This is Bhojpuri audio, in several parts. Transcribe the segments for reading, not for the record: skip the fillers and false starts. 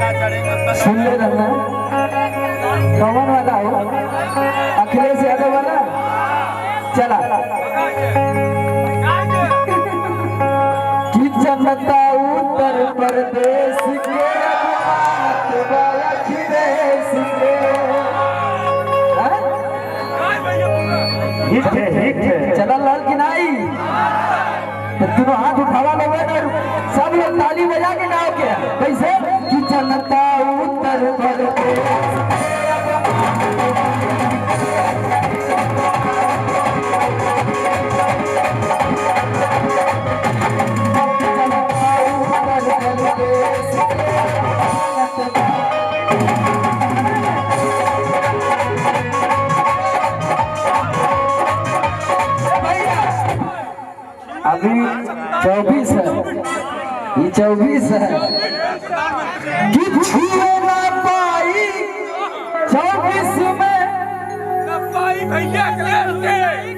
सुन ले रहना कौन वाला हो अखिलेश यादव वाला चला कि जनता उत्तर प्रदेश के अखिलेश के हिट है चला लाल की नाई तुम हाथ उठावा लोगे ना सब लोग ताली बजा के गाओ के कैसे कि जनता उत्तर प्रदेश अभी 24 है ये 24 है कि छुए ना पाई 24 में भैया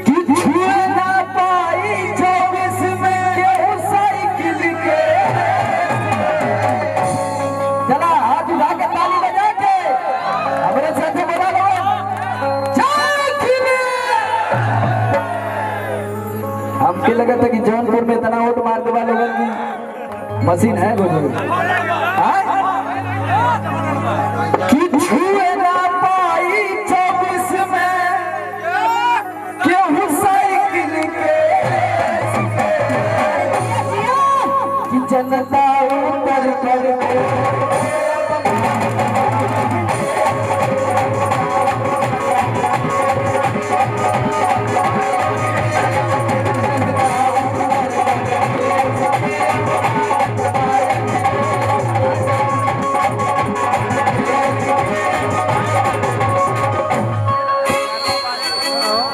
कि छुए ना पाई 24 में केहू साइकिल के चला हाथ उठा के ताली बजा के हमारे साथ बोला लो हमके लगा था कि जौनपुर में इतना वोट मारने वाले की मशीन है